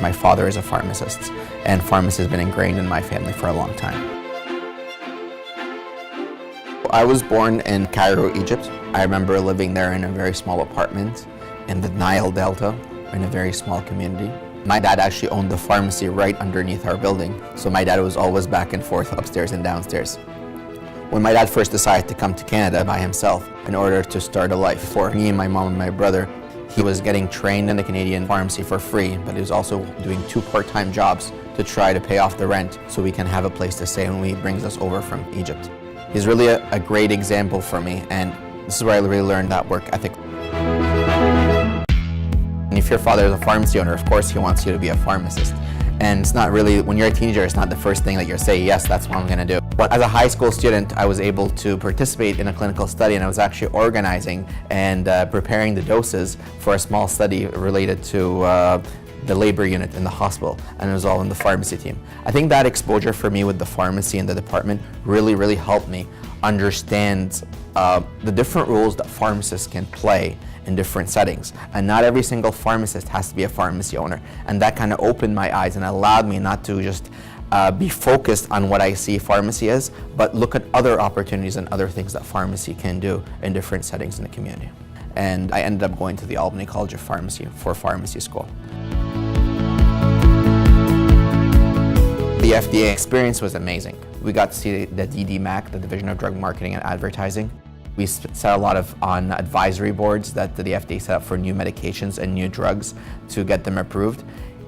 My father is a pharmacist, and pharmacy has been ingrained in my family for a long time. I was born in Cairo, Egypt. I remember living there in a very small apartment in the Nile Delta, in a very small community. My dad actually owned the pharmacy right underneath our building, so my dad was always back and forth upstairs and downstairs. When my dad first decided to come to Canada by himself in order to start a life for me and my mom and my brother, he was getting trained in the Canadian pharmacy for free, but he was also doing 2 part-time jobs to try to pay off the rent so we can have a place to stay when he brings us over from Egypt. He's really a great example for me, and this is where I really learned that work ethic. And if your father is a pharmacy owner, of course he wants you to be a pharmacist. And it's not really, when you're a teenager, it's not the first thing that you're saying, yes, that's what I'm going to do. But as a high school student, I was able to participate in a clinical study, and I was actually organizing and preparing the doses for a small study related to the labor unit in the hospital, and it was all in the pharmacy team. I think that exposure for me with the pharmacy and the department really helped me understand the different roles that pharmacists can play in different settings. And not every single pharmacist has to be a pharmacy owner. And that kind of opened my eyes and allowed me not to just be focused on what I see pharmacy is, but look at other opportunities and other things that pharmacy can do in different settings in the community. And I ended up going to the Alumni College of Pharmacy for pharmacy school. The FDA experience was amazing. We got to see the DDMAC, the Division of Drug Marketing and Advertising. We sat a lot on advisory boards that the FDA set up for new medications and new drugs to get them approved.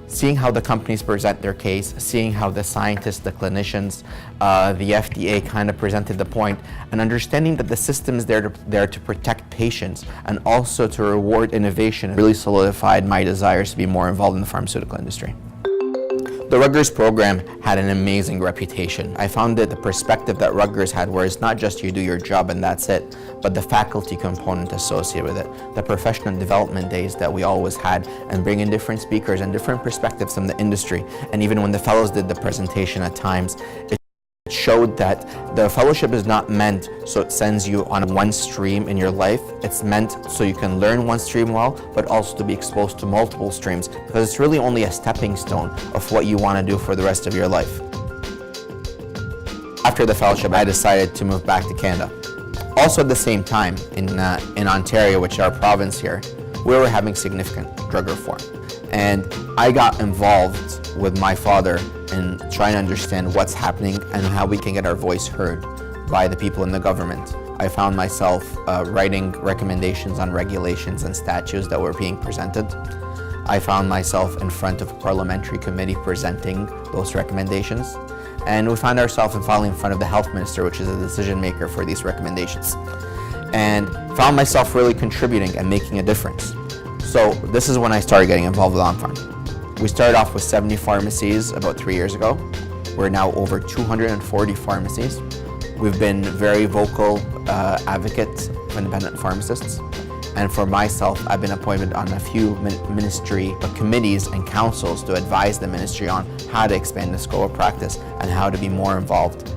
Seeing how the companies present their case, seeing how the scientists, the clinicians, the FDA kind of presented the point, and understanding that the system is there to protect patients and also to reward innovation really solidified my desires to be more involved in the pharmaceutical industry. The Rutgers program had an amazing reputation. I found that the perspective that Rutgers had, where it's not just you do your job and that's it, but the faculty component associated with it, the professional development days that we always had, and bring in different speakers and different perspectives from the industry. And even when the fellows did the presentation at times, it showed that the fellowship is not meant so it sends you on one stream in your life. It's meant so you can learn one stream well, but also to be exposed to multiple streams, because it's really only a stepping stone of what you want to do for the rest of your life. After the fellowship, I decided to move back to Canada. Also at the same time, in Ontario, which is our province here, we were having significant drug reform. And I got involved with my father in trying to understand what's happening and how we can get our voice heard by the people in the government. I found myself writing recommendations on regulations and statutes that were being presented. I found myself in front of a parliamentary committee presenting those recommendations. And we found ourselves finally in front of the health minister, which is a decision maker for these recommendations. And found myself really contributing and making a difference. So this is when I started getting involved with OnPharm. We started off with 70 pharmacies about 3 years ago. We're now over 240 pharmacies. We've been very vocal advocates of independent pharmacists. And for myself, I've been appointed on a few ministry committees and councils to advise the ministry on how to expand the scope of practice and how to be more involved.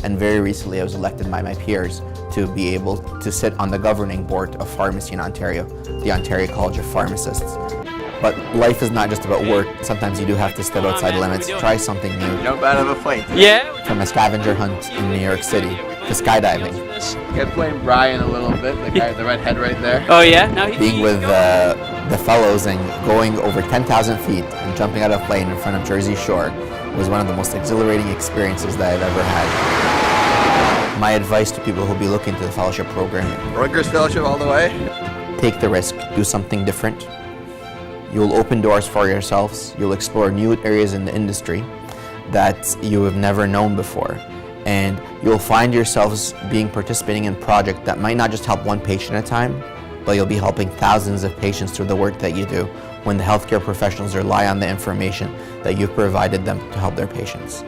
And very recently, I was elected by my peers to be able to sit on the governing board of pharmacy in Ontario, the Ontario College of Pharmacists. But life is not just about work. Sometimes you do have to step outside the limits, try something new. You know bad of a plane. Yeah. From a scavenger hunt in New York City to skydiving. You got playing Brian a little bit, the guy with the red head right there. Oh yeah? No, being with the fellows and going over 10,000 feet and jumping out of a plane in front of Jersey Shore was one of the most exhilarating experiences that I've ever had. My advice to people who'll be looking to the fellowship program: Rutgers Fellowship all the way. Take the risk, do something different. You'll open doors for yourselves. You'll explore new areas in the industry that you have never known before. And you'll find yourselves participating in a project that might not just help one patient at a time, but you'll be helping thousands of patients through the work that you do when the healthcare professionals rely on the information that you've provided them to help their patients.